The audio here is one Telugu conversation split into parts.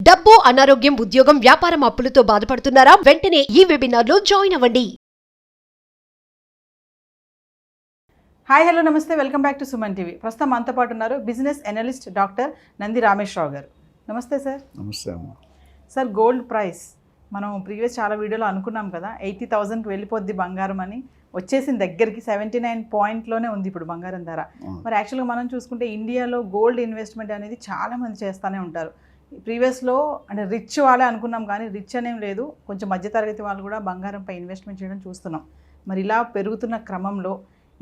డబ్బు, అనారోగ్యం, ఉద్యోగం, వ్యాపారం అప్పులతో బాధపడుతున్నారా? వెంటనే ఈ వెబినార్లో జాయిన్ అవ్వండి. హాయ్ హలో నమస్తే, welcome back to Suman TV. ప్రస్తుతం మనతో పాటు ఉన్నారు business analyst doctor Nandi Rameshwar Rao గారు. నమస్తే సార్. నమస్తే అమ్మ. సార్, గోల్డ్ ప్రైస్ మనం ప్రీవియస్ చాలా వీడియోలో అనుకున్నాం కదా, 80,000కి వెళ్ళిపోద్ది బంగారం అని. వచ్చేసిన దగ్గరికి 79 పాయింట్లోనే ఉంది ఇప్పుడు బంగారం ధర. మరి యాక్చువల్గా మనం చూసుకుంటే ఇండియాలో గోల్డ్ ఇన్వెస్ట్మెంట్ అనేది చాలామంది చేస్తూనే ఉంటారు. ప్రీవియస్లో అంటే రిచ్ వాళ్ళే అనుకున్నాం, కానీ రిచ్ అనేం లేదు, కొంచెం మధ్యతరగతి వాళ్ళు కూడా బంగారంపై ఇన్వెస్ట్మెంట్ చేయడం చూస్తున్నాం. మరి ఇలా పెరుగుతున్న క్రమంలో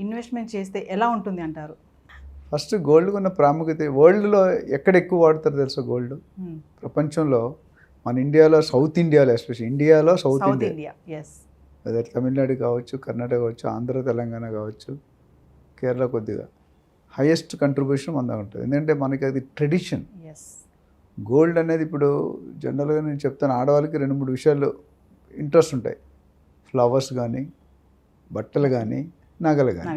ఇన్వెస్ట్మెంట్ చేస్తే ఎలా ఉంటుంది అంటారు? ఫస్ట్ గోల్డ్కి ఉన్న ప్రాముఖ్యత, వరల్డ్లో ఎక్కడ ఎక్కువ వాడతారు తెలుసా గోల్డ్? ప్రపంచంలో మన ఇండియాలో, సౌత్ ఇండియాలో, ఎస్పెషల్లీ ఇండియాలో సౌత్ ఇండియా, అదే తమిళనాడు కావచ్చు, కర్ణాటక కావచ్చు, ఆంధ్ర తెలంగాణ కావచ్చు, కేరళ కొద్దిగా హైయెస్ట్ కంట్రిబ్యూషన్ మన ఉంటుంది. ఎందుకంటే మనకి అది ట్రెడిషన్. గోల్డ్ అనేది ఇప్పుడు జనరల్గా నేను చెప్తాను, ఆడవాళ్ళకి 2-3 విషయాలు ఇంట్రెస్ట్ ఉంటాయి. ఫ్లవర్స్ కానీ, బట్టలు కానీ, నగలు కానీ.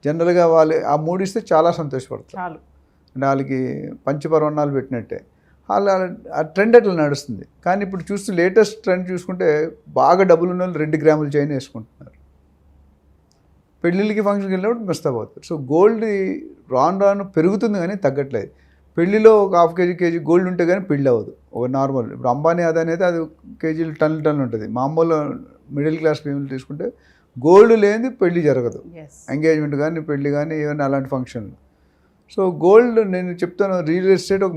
జనరల్గా వాళ్ళు ఆ 3 ఇస్తే చాలా సంతోషపడతారు. అంటే వాళ్ళకి పంచపర్వణాలు పెట్టినట్టే. వాళ్ళ ఆ ట్రెండ్ అట్లా నడుస్తుంది. కానీ ఇప్పుడు చూస్తే లేటెస్ట్ ట్రెండ్ చూసుకుంటే బాగా డబ్బులు ఉన్న వాళ్ళు 2 గ్రాముల చైన్ వేసుకుంటున్నారు. పెళ్ళిళ్ళకి ఫంక్షన్కి వెళ్ళినప్పుడు మిస్తాపోతారు. సో గోల్డ్ రాను రాను పెరుగుతుంది కానీ తగ్గట్లేదు. పెళ్లిలో ఒక ½ కేజీ గోల్డ్ ఉంటే కానీ పెళ్ళి అవ్వదు. ఒక నార్మల్ ఇప్పుడు అంబానీ అదాని అయితే అది కేజీలు టన్నులు ఉంటుంది. మామూలు మిడిల్ క్లాస్ పీపుల్ తీసుకుంటే గోల్డ్ లేనిది పెళ్లి జరగదు. ఎంగేజ్మెంట్ కానీ, పెళ్లి కానీ, ఏమైనా అలాంటి ఫంక్షన్లు. సో గోల్డ్ నేను చెప్తాను, రియల్ ఎస్టేట్ ఒక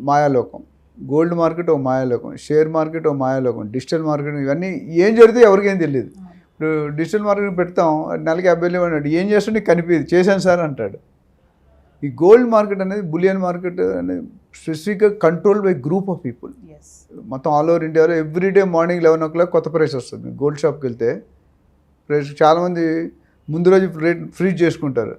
మాయాలోకం, గోల్డ్ మార్కెట్ ఒక మాయాలోకం, షేర్ మార్కెట్ ఒక మాయాలోకం, డిజిటల్ మార్కెట్, ఇవన్నీ ఏం జరిగితే ఎవరికేం తెలియదు. ఇప్పుడు డిజిటల్ మార్కెట్ పెడతాం, నెలకి 50,000 అన్నాడు, ఏం చేస్తుంటే కనిపించదు, చేశాను సార్ అంటాడు. ఈ గోల్డ్ మార్కెట్ అనేది, బులియన్ మార్కెట్ అనేది స్పెసిఫిక్గా control by group of people. మొత్తం ఆల్ ఓవర్ ఇండియాలో ఎవ్రీడే మార్నింగ్ 11 o'clock కొత్త ప్రైస్ వస్తుంది. గోల్డ్ షాప్కి వెళ్తే ప్రైస్ చాలామంది ముందు రోజు రేట్ ఫ్రీజ్ చేసుకుంటారు.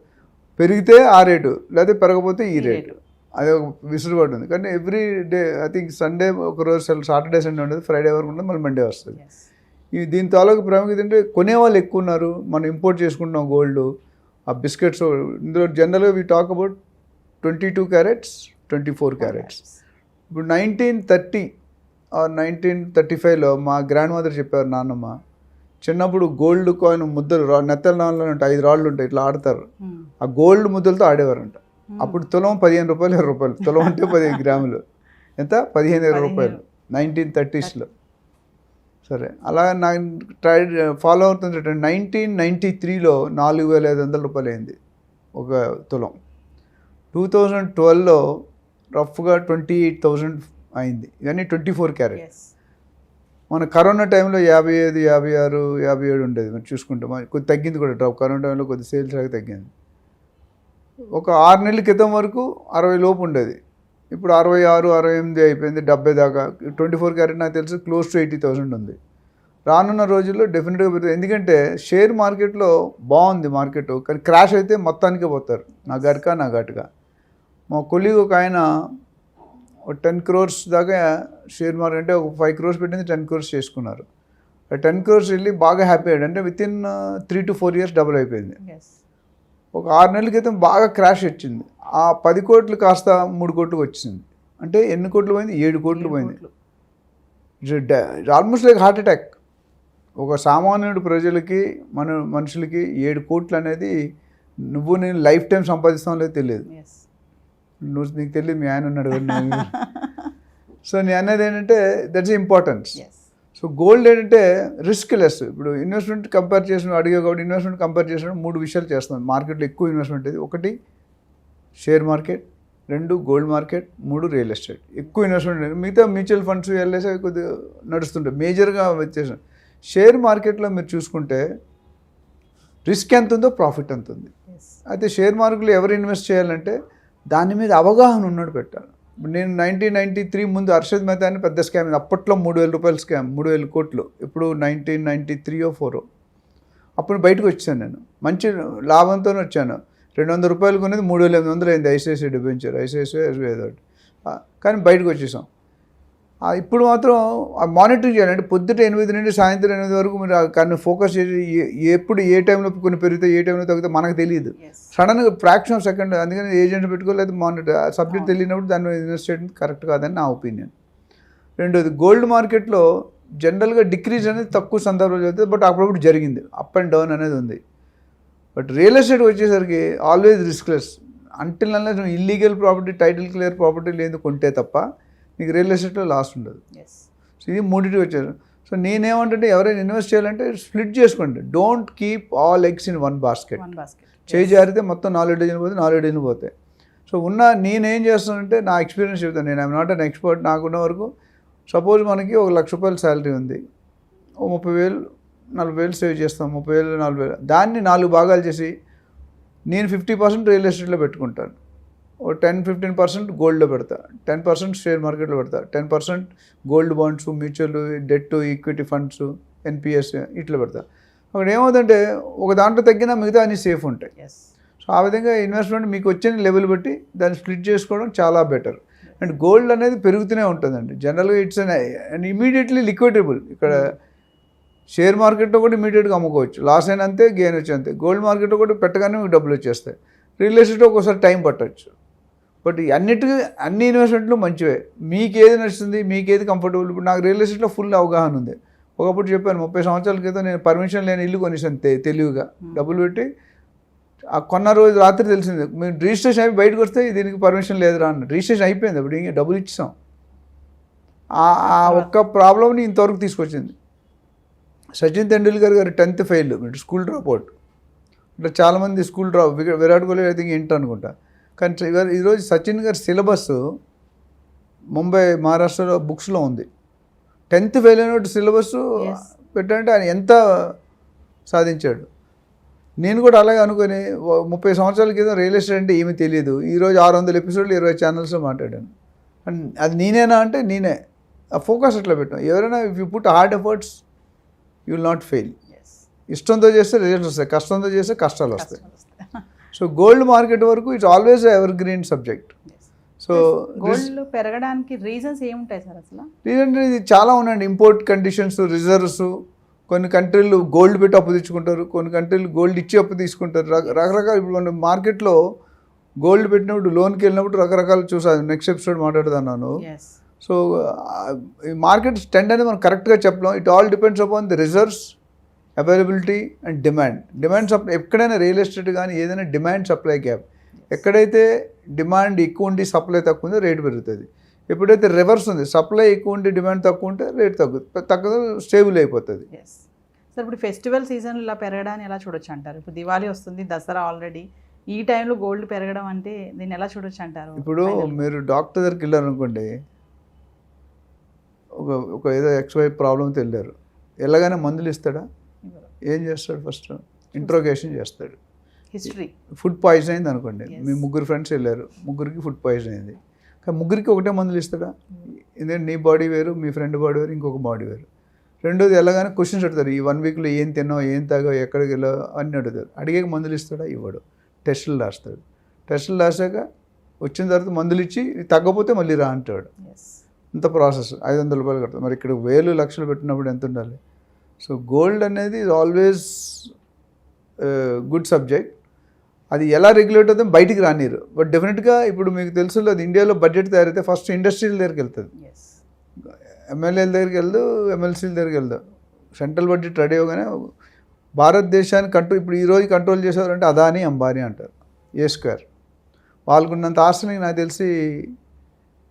పెరిగితే ఆ రేటు, లేకపోతే పెరగకపోతే ఈ రేటు. అది ఒక విసురుబాటు ఉంది. కానీ every day I think Sunday ఒకరోజు, సాటర్డే సండే ఉండదు, ఫ్రైడే వరకు ఉంటుంది, మళ్ళీ మండే వస్తుంది. ఈ దీని తాలూకు ప్రాముఖ్యత అంటే కొనేవాళ్ళు ఎక్కువ ఉన్నారు. మనం ఇంపోర్ట్ చేసుకుంటున్నాం గోల్డ్. ఆ బిస్కెట్స్ ఇందులో జనరల్గా we talk about 22 carats, 24 carats. ఇప్పుడు 1930 ఆర్ 1935లో మా గ్రాండ్ మదర్ చెప్పారు, నాన్నమ్మ, చిన్నప్పుడు గోల్డ్ కాయిన్ ముద్దలు నెత్తల నాళ్ళు ఉంటాయి, 5 రాళ్ళు ఉంటాయి, ఇట్లా ఆడతారు. ఆ గోల్డ్ ముద్దలతో ఆడేవారంట. అప్పుడు తులం 15 రూపాయలు, 20 రూపాయలు. తులం అంటే 15 గ్రాములు. ఎంత? 15,000 రూపాయలు 1930sలో. సరే, అలా నాకు ఫాలో అవుతుంది. 1993లో 4,500 రూపాయలు అయింది ఒక తులం. 2012లో రఫ్గా 28,000 అయింది. ఇవన్నీ 24 carats. మన కరోనా టైంలో 55, 56, 57 ఉండేది. మనం చూసుకుంటాం, కొద్ది తగ్గింది కూడా డ్రాప్. కరోనా టైంలో కొద్ది సేల్స్ లాగా తగ్గింది. ఒక 6 నెలల క్రితం వరకు 60 లోపు ఉండేది. ఇప్పుడు 66, 68 అయిపోయింది, 70 దాకా. 24 carat నాకు తెలుసు క్లోజ్ టు 80,000 ఉంది. రానున్న రోజుల్లో డెఫినెట్గా పెరుగుతుంది. ఎందుకంటే షేర్ మార్కెట్లో బాగుంది మార్కెట్, కానీ క్రాష్ అయితే మొత్తానికే పోతారు, నా ఘాటుగా. మా కొలీగ్ ఒక ఆయన 10 crores దాకా షేర్ మార్కెట్, అంటే ఒక 5 crores పెట్టింది, 10 crores చేసుకున్నారు. 10 crores వెళ్ళి బాగా హ్యాపీ అయ్యాడు. అంటే వితిన్ 3 to 4 years డబుల్ అయిపోయింది. ఒక 6 నెలల క్రితం బాగా క్రాష్ వచ్చింది. ఆ 10 కోట్లు కాస్త 3 కోట్లకు వచ్చింది. అంటే ఎన్ని కోట్లు పోయింది? 7 కోట్లు పోయింది. Almost like heart attack. ఒక సామాన్యుడు ప్రజలకి, మనుషులకి 7 కోట్లు అనేది నువ్వు నేను లైఫ్ టైం సంపాదిస్తాం లేదు తెలియదు. నీకు తెలియదు, మీ ఆయన ఉన్నాడు. సో నేను అనేది ఏంటంటే దట్స్ ఇంపార్టెన్స్. సో గోల్డ్ ఏంటంటే రిస్క్ లెస్. ఇప్పుడు ఇన్వెస్ట్మెంట్ కంపేర్ చేసిన అడిగే కాబట్టి ఇన్వెస్ట్మెంట్ కంపేర్ చేసిన 3 విషయాలు చేస్తున్నాం మార్కెట్లో ఎక్కువ ఇన్వెస్ట్మెంట్. ఇది 1 share market, 2 gold market, 3 real estate. ఎక్కువ ఇన్వెస్ట్మెంట్. మిగతా మ్యూచువల్ ఫండ్స్, ఎల్ఐసి అవి కొద్దిగా నడుస్తుంటాయి. మేజర్గా వచ్చేసి షేర్ మార్కెట్లో మీరు చూసుకుంటే రిస్క్ ఎంత ఉందో ప్రాఫిట్ ఎంత ఉంది. అయితే షేర్ మార్కెట్లో ఎవరు ఇన్వెస్ట్ చేయాలంటే దాని మీద అవగాహన ఉన్నాడు పెట్టాలి. నేను 1993 ముందు అర్షద్ మెహతా అని పెద్ద స్కామ్, అప్పట్లో 3,000 రూపాయల స్కామ్, 3,000 కోట్లు. ఇప్పుడు 1993 or 4 అప్పుడు బయటకు వచ్చాను. నేను మంచి లాభంతో వచ్చాను. 200 రూపాయలు కొనేది 3,800 అయింది. ఐసిఐసిఐ డిబెంచర్, ఐసిఐసిఐ ఏదో. కానీ బయటకు వచ్చేసాం. ఇప్పుడు మాత్రం మానిటరింగ్ చేయాలంటే పొద్దుట 8 నుండి సాయంత్రం 8 వరకు మీరు కానీ ఫోకస్ చేసి ఎప్పుడు ఏ టైంలో కొన్ని పెరుగుతాయి, ఏ టైంలో తగ్గితే మనకు తెలియదు. సడన్గా ఫ్రాక్షన్ ఆఫ్ సెకండ్. అందుకని ఏజెంట్ పెట్టుకోలేదు, మానిటర్ సబ్జెక్ట్ తెలియనప్పుడు దాన్ని ఇన్వెస్ట్ చేయడం కరెక్ట్ కాదని నా ఒపీనియన్. రెండోది గోల్డ్ మార్కెట్లో జనరల్గా డిక్రీజ్ అనేది తక్కువ సందర్భంలో జరుగుతుంది, బట్ అప్పుడప్పుడు జరిగింది, అప్ అండ్ డౌన్ అనేది ఉంది. బట్ రియల్ ఎస్టేట్ వచ్చేసరికి ఆల్వేస్ రిస్క్లెస్. అంటిల్ అన్లెస్ నువ్వు illegal property, title clear property లేదు కొంటే తప్ప నీకు రియల్ ఎస్టేట్లో లాస్ ఉండదు. సో ఇది మూడింటి వచ్చారు. సో నేనేమంటే ఎవరైనా ఇన్వెస్ట్ చేయాలంటే స్ప్లిట్ చేసుకోండి. Don't keep all eggs in one basket. చేయి జారితే మొత్తం 4 డజన్లు పోతే 4 డజన్లు పోతాయి. సో నేనేం చేస్తానంటే నా ఎక్స్పీరియన్స్ చెప్తాను. నేను ఐఎమ్ నాట్ అన్ ఎక్స్పర్ట్. నాకున్న వరకు సపోజ్ మనకి ₹1,00,000 శాలరీ ఉంది, 30,000 40,000 సేవ్ చేస్తాం, 30,000 40,000, దాన్ని 4 భాగాలు చేసి నేను 50% రియల్ ఎస్టేట్లో పెట్టుకుంటాను, 10-15% గోల్డ్లో పెడతా, 10% షేర్ మార్కెట్లో పెడతా, 10% gold bonds, mutual, debt, equity funds, NPS ఇట్లా పెడతా. అక్కడ ఏమవుతుందంటే ఒక దాంట్లో తగ్గినా మిగతా అన్ని సేఫ్ ఉంటాయి. సో ఆ విధంగా ఇన్వెస్ట్మెంట్ మీకు వచ్చిన లెవెల్ బట్టి దాన్ని స్ప్లిట్ చేసుకోవడం చాలా బెటర్. అండ్ గోల్డ్ అనేది పెరుగుతూనే ఉంటుందండి. జనరల్గా ఇట్స్ అండ్ ఇమీడియట్లీ లిక్విడబుల్. ఇక్కడ షేర్ మార్కెట్లో కూడా ఇమీడియట్గా అమ్ముకోవచ్చు, లాస్ అయిన అంతే, గెయిన్ వచ్చి అంతే. గోల్డ్ మార్కెట్లో కూడా పెట్టగానే మీకు డబ్బులు వచ్చేస్తాయి. రియల్ ఎస్టేట్ ఒక్కోసారి టైం పట్టవచ్చు. బట్ అన్ని ఇన్వెస్ట్మెంట్లు మంచివే. మీకు ఏది నచ్చుతుంది, మీకు ఏది కంఫర్టబుల్. ఇప్పుడు నాకు రియల్ ఎస్టేట్లో ఫుల్ అవగాహన ఉంది. ఒకప్పుడు చెప్పాను, 30 సంవత్సరాల క్రితం నేను పర్మిషన్ లేని ఇల్లు కొనేసాను తెలివిగా డబ్బులు పెట్టి. ఆ కొన్న రోజు రాత్రి తెలిసింది, మేము రిజిస్ట్రేషన్ అయిపోయి బయటకు వస్తే దీనికి పర్మిషన్ లేదురా అన్న. రిజిస్ట్రేషన్ అయిపోయింది, అప్పుడు ఇంకా డబ్బులు ఇచ్చాం. ఆ ఒక్క ప్రాబ్లమ్ని ఇంతవరకు తీసుకొచ్చింది. సచిన్ తెండూల్కర్ గారు 10th fail, school drop out. అంటే చాలామంది school drop, Virat Kohli I think ఏంటో అనుకుంటా. కానీ ఈరోజు సచిన్ గారి సిలబస్ ముంబై మహారాష్ట్రలో బుక్స్లో ఉంది. 10th ఫెయిల్ అయిన సిలబస్ పెట్టాలంటే ఆయన ఎంత సాధించాడు. నేను కూడా అలాగే అనుకుని 30 సంవత్సరాల క్రితం రియల్ ఎస్టేట్ అంటే ఏమీ తెలియదు. ఈరోజు 600 ఎపిసోడ్లు 20 ఛానల్స్లో మాట్లాడాను. అండ్ అది నేనేనా అంటే నేనే. ఆ ఫోకస్ అట్లా పెట్టాం. ఎవరైనా if you put hard efforts you will not fail. ఇష్టంతో చేస్తే రిజల్ట్స్ వస్తాయి, కష్టంతో చేస్తే కష్టాలు వస్తాయి. సో గోల్డ్ మార్కెట్ వరకు it's always ever green subject. So gold పెరగడానికి రీజన్స్ ఏముంటాయి సార్ అసలు? రీజన్ ఇది చాలా ఉన్నాయండి. Import conditions, reserves. కొన్ని కంట్రీలు గోల్డ్ పెట్టి అప్పు తెచ్చుకుంటారు, కొన్ని కంట్రీలు గోల్డ్ ఇచ్చి అప్పు తీసుకుంటారు. రకరకాల ఇప్పుడు మన మార్కెట్లో గోల్డ్ పెట్టినప్పుడు, లోన్కి వెళ్ళినప్పుడు రకరకాలు చూసాను. నెక్స్ట్ ఎపిసోడ్ మాట్లాడుతున్నాను. సో ఈ మార్కెట్ ట్రెండ్ అనేది మనం కరెక్ట్గా చెప్పలేం. It all depends upon the reserves, availability and demand supply. ఎక్కడైనా రియల్ ఎస్టేట్ కానీ ఏదైనా డిమాండ్ సప్లై గ్యాప్. ఎక్కడైతే డిమాండ్ ఎక్కువ ఉండి సప్లై తక్కువ ఉందో రేటు పెరుగుతుంది. ఎప్పుడైతే రివర్స్ ఉంది, సప్లై ఎక్కువ ఉండి డిమాండ్ తక్కువ ఉంటే రేట్ తక్కువ స్టేబుల్ అయిపోతుంది. సార్ ఇప్పుడు ఫెస్టివల్ సీజన్ ఇలా పెరగడాన్ని ఎలా చూడొచ్చు అంటారు? ఇప్పుడు దివాళీ వస్తుంది, దసరా ఆల్రెడీ, ఈ టైంలో గోల్డ్ పెరగడం అంటే దీన్ని ఎలా చూడొచ్చు అంటారు? ఇప్పుడు మీరు డాక్టర్ దగ్గరికి వెళ్ళారనుకోండి, ఒక ఏదో XY ప్రాబ్లంతో వెళ్ళారు, వెళ్ళగానే మందులు ఇస్తాడా? ఏం చేస్తాడు? ఫస్ట్ ఇంట్రోగేషన్ చేస్తాడు. హిస్టరీ. ఫుడ్ పాయిజన్ అయింది అనుకోండి, మీ 3 ఫ్రెండ్స్ వెళ్ళారు, 3కి ఫుడ్ పాయిజన్ అయింది. కానీ 3కి ఒకటే మందులు ఇస్తాడా? ఎందుకంటే నీ బాడీ వేరు, మీ ఫ్రెండ్ బాడీ వేరు, ఇంకొక బాడీ వేరు. రెండోది వెళ్ళగానే క్వశ్చన్స్ అడుగుతారు, ఈ 1 వీక్లో ఏం తిన్నావు, ఏం తాగావు, ఎక్కడికి వెళ్ళావు అన్నీ అడుగుతారు. అడిగే మందులు ఇస్తాడా? ఇవ్వడు. టెస్టులు రాస్తాడు. టెస్టులు రాసాక వచ్చిన తర్వాత మందులు ఇచ్చి తగ్గపోతే మళ్ళీ రా అంటాడు. ఇంత ప్రాసెస్. ₹500 కడతాడు. మరి ఇక్కడ 1000 లక్షలు పెట్టినప్పుడు ఎంత ఉండాలి? సో గోల్డ్ అనేది ఈజ్ ఆల్వేస్ గుడ్ సబ్జెక్ట్. అది ఎలా రెగ్యులేట్ అవుతుంది బయటికి రానిరు. బట్ డెఫినెట్గా ఇప్పుడు మీకు తెలుసు, అది ఇండియాలో బడ్జెట్ తయారైతే ఫస్ట్ ఇండస్ట్రీల దగ్గరికి వెళ్తుంది. ఎమ్మెల్యేల దగ్గరికి వెళ్దు, ఎమ్మెల్సీల దగ్గరికి వెళ్దు. సెంట్రల్ బడ్జెట్ రెడీ అవగానే భారతదేశాన్ని ఇప్పుడు ఈరోజు కంట్రోల్ చేసేవారంటే అదానీ, అంబానీ అంటారు. A2 వాళ్ళకున్నంత ఆస్తిని నాకు తెలిసి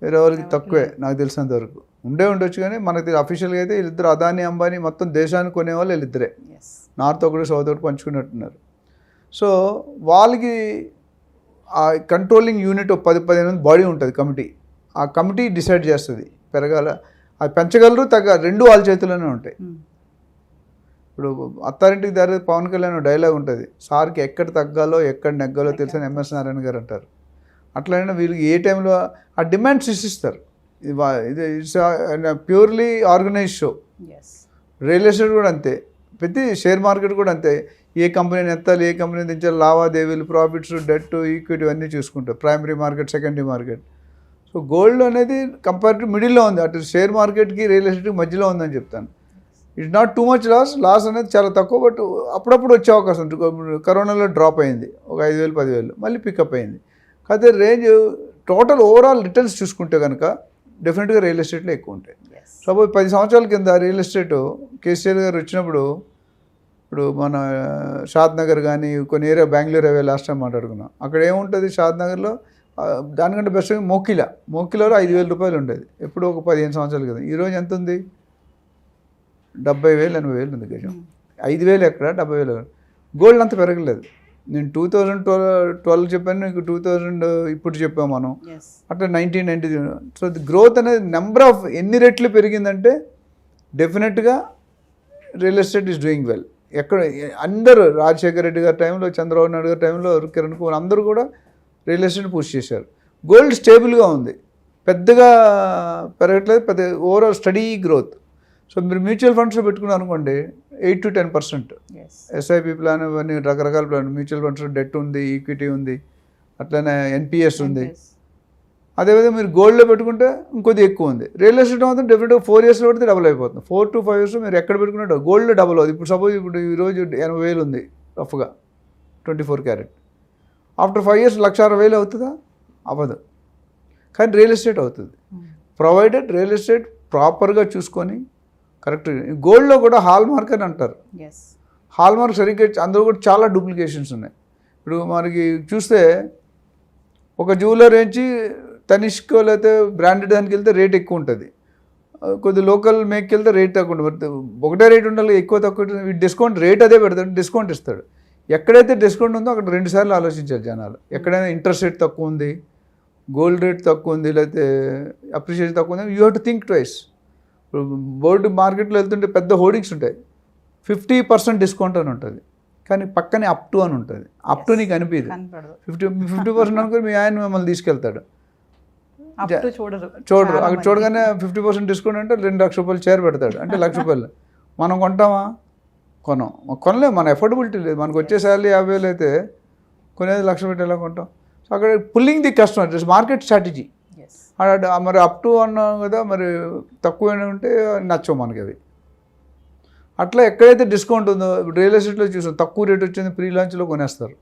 వేరే వాళ్ళకి తక్కువే, నాకు తెలిసినంత వరకు. ఉండొచ్చు కానీ మనకి అఫీషియల్గా అయితే వీళ్ళిద్దరు అదానీ, అంబానీ మొత్తం దేశాన్ని కొనేవాళ్ళు వీళ్ళిద్దరే. నార్త్ ఒకటి, సౌత్ ఒకటి పంచుకున్నట్టున్నారు. సో వాళ్ళకి ఆ కంట్రోలింగ్ యూనిట్ 10-15 మంది బాడీ ఉంటుంది, కమిటీ. ఆ కమిటీ డిసైడ్ చేస్తుంది పెరగాల, అది పెంచగలరు, రెండు వాళ్ళ చేతుల్లోనే ఉంటాయి. ఇప్పుడు అత్తారింటికి దారి పవన్ కళ్యాణ్ డైలాగ్ ఉంటుంది, సార్కి ఎక్కడ తగ్గాలో ఎక్కడ నెగ్గాలో తెలిసిన MS నారాయణ గారు అంటారు. అట్లనే వీళ్ళకి ఏ టైంలో ఆ డిమాండ్ సృష్టిస్తారు. ఇది it's purely organise show. Real estate కూడా అంతే, ప్రతి షేర్ మార్కెట్ కూడా అంతే. ఏ కంపెనీని ఎత్తాలి, ఏ కంపెనీ దించాలి, లావాదేవీలు, ప్రాఫిట్స్, డెట్, ఈక్విటీ అన్నీ చూసుకుంటారు. Primary market, secondary market. So gold అనేది కంపారిటివ్ మిడిల్లో ఉంది, అటు షేర్ మార్కెట్కి రియల్ ఎస్టేట్కి మధ్యలో ఉందని చెప్తాను. It's not too much loss అనేది చాలా తక్కువ. బట్ అప్పుడప్పుడు వచ్చే అవకాశం ఉంటుంది. కరోనాలో డ్రాప్ అయింది, ఒక 5,000-10,000, మళ్ళీ పికప్ అయింది. కాకపోతే రేంజ్ టోటల్ ఓవరాల్ రిటర్న్స్ చూసుకుంటే కనుక డెఫినెట్గా రియల్ ఎస్టేట్లో ఎక్కువ ఉంటాయి. ఎస్ సపోజ్ 10 సంవత్సరాల కింద రియల్ ఎస్టేట్ కేసీఆర్ గారు వచ్చినప్పుడు ఇప్పుడు మన షాద్ నగర్ కానీ కొన్ని area Bengaluru away last time మాట్లాడుకున్నాం. అక్కడ ఏముంటుంది షాద్ నగర్లో దానికంటే బెస్ట్ మోకిలాలో 5,000 రూపాయలు ఉండేది ఎప్పుడు ఒక 15 సంవత్సరాల క్రితం. ఈరోజు ఎంత ఉంది? 70,000 80,000 ఉంది గజం. 5,000 ఎక్కడ 70,000. గోల్డ్ అంత పెరగలేదు. నేను 2012 చెప్పాను, నీకు 2000 ఇప్పుడు చెప్పాము మనం. ఎస్ అట్లా 1990. సో గ్రోత్ అనేది నెంబర్ ఆఫ్ ఎన్ని రెట్లు పెరిగిందంటే డెఫినెట్గా real estate is doing well. ఎక్కడ అందరూ రాజశేఖర రెడ్డి గారి టైంలో, చంద్రబాబు నాయుడు గారి టైంలో, కిరణ్ కుమార్ అందరూ కూడా రియల్ ఎస్టేట్ పుష్ చేశారు. గోల్డ్ స్టేబుల్గా ఉంది, పెద్దగా పెరగట్లేదు, పెద్ద ఓవరాల్ స్టడీ గ్రోత్. సో మీరు మ్యూచువల్ ఫండ్స్లో పెట్టుకున్నారు అనుకోండి 8 to 10%. ఎస్ ఎస్ఐపి ప్లాన్ అవన్నీ రకరకాల ప్లాన్. మ్యూచువల్ ఫండ్స్లో డెట్ ఉంది, ఈక్విటీ ఉంది, అట్లనే ఎన్పిఎస్ ఉంది. అదేవిధంగా మీరు గోల్డ్లో పెట్టుకుంటే ఇంకొద్ది ఎక్కువ ఉంది. రియల్ ఎస్టేట్ మాత్రం డెఫినెట్గా 4 yearsలో పెడితే డబుల్ అయిపోతుంది. 4 to 5 years మీరు ఎక్కడ పెట్టుకున్నా గోల్డ్లో డబుల్ అవుతుంది. ఇప్పుడు సపోజ్ ఇప్పుడు ఈరోజు 80,000 ఉంది రఫ్గా 24 క్యారెట్. ఆఫ్టర్ 5 years 1,60,000 అవుతుందా? అవ్వదు. కానీ రియల్ ఎస్టేట్ అవుతుంది, ప్రొవైడెడ్ రియల్ ఎస్టేట్ ప్రాపర్గా చూసుకొని కరెక్ట్. గోల్డ్లో కూడా హాల్ మార్క్ అని అంటారు. ఎస్ హాల్ మార్క్ సరిగ్గా అందులో కూడా చాలా డూప్లికేషన్స్ ఉన్నాయి. ఇప్పుడు మనకి చూస్తే ఒక జ్యువెలర్ నుంచి తనిష్కో లేకపోతే బ్రాండెడ్ దానికి వెళ్తే రేట్ ఎక్కువ ఉంటుంది, కొద్ది లోకల్ మేక్కి వెళ్తే రేట్ తక్కువ ఉంటుంది. ఒకటే రేట్ ఉండాలి, ఎక్కువ తక్కువ డిస్కౌంట్ రేట్ అదే పెడతాడు, డిస్కౌంట్ ఇస్తాడు. ఎక్కడైతే డిస్కౌంట్ ఉందో అక్కడ 2 సార్లు ఆలోచించారు జనాలు. ఎక్కడైనా ఇంట్రెస్ట్ రేట్ తక్కువ ఉంది, గోల్డ్ రేట్ తక్కువ ఉంది, లేకపోతే అప్రిషియేషన్ తక్కువ ఉంది, you have to think twice. ఇప్పుడు బోర్డు మార్కెట్లో వెళ్తుంటే పెద్ద హోర్డింగ్స్ ఉంటాయి, 50% డిస్కౌంట్ అని ఉంటుంది, కానీ పక్కనే అప్ టు అని ఉంటుంది. అప్ టు నీకు అనిపించదు. కనపడదు. 50% అనుకుని మీ ఆయన మిమ్మల్ని తీసుకెళ్తాడు, అప్ టు చూడరు. అక్కడ చూడగానే 50% డిస్కౌంట్ అంటే 2 లక్షల రూపాయలు చైర్ పెడతాడు, అంటే 1 లక్ష రూపాయలు. మనం కొంటామా? కొనలేము, మన ఎఫోర్డబిలిటీ లేదు. మనకు వచ్చే శాలరీ 50,000 అయితే కొనేది 1 లక్ష పెట్టి ఎలా కొంటాం? సో అక్కడ pulling the customer, this market strategy. Yes మరి అప్ టు అన్నాం కదా, మరి తక్కువ ఉంటే నచ్చవు మనకి అవి. అట్లా ఎక్కడైతే డిస్కౌంట్ ఉందో రియల్ ఎస్టేట్లో చూసాం, తక్కువ రేట్ వచ్చింది ప్రీ లాంచ్లో కొనేస్తారు.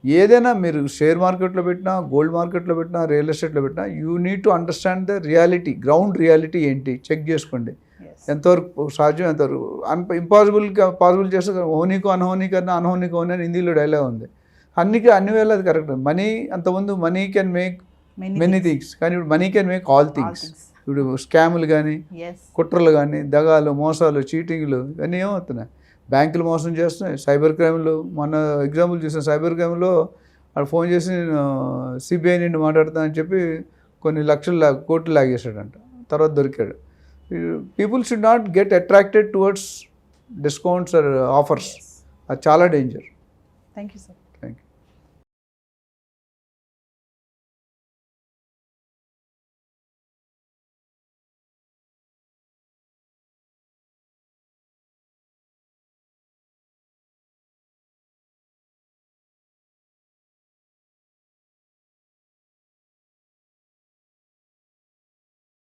ఏదైనా మీరు షేర్ మార్కెట్లో పెట్టినా, గోల్డ్ మార్కెట్లో పెట్టినా, రియల్ ఎస్టేట్లో పెట్టినా, you need to understand the reality, ground reality ఏంటి చెక్ చేసుకోండి. ఎంతవరకు సాధ్యం, ఎంతవరకు పాసిబుల్ చేస్తే హోనీకు అనహోనీ కన్నా అనహోనీకు హోనీ అని హిందీలో డైలాగ్ ఉంది. అన్ని వేళ అది కరెక్ట్. మనీ అంతకుముందు money can make many things, కానీ ఇప్పుడు money can make all things. ఇప్పుడు స్కాములు కానీ, కుట్రలు కానీ, దగాలు, మోసాలు, చీటింగ్లు ఇవన్నీ ఏమవుతున్నాయి? బ్యాంకులు మోసం చేస్తున్నాయి, సైబర్ క్రైమ్లు. మొన్న ఎగ్జాంపుల్ చూసాను, సైబర్ క్రైమ్లో వాడు ఫోన్ చేసి సిబిఐ నుండి మాట్లాడుతానని చెప్పి కొన్ని లక్షలు కోట్లు లాగేశాడంట, తర్వాత దొరికాడు. People should not get attracted towards discounts or offers. అది చాలా డేంజర్. Thank you sir.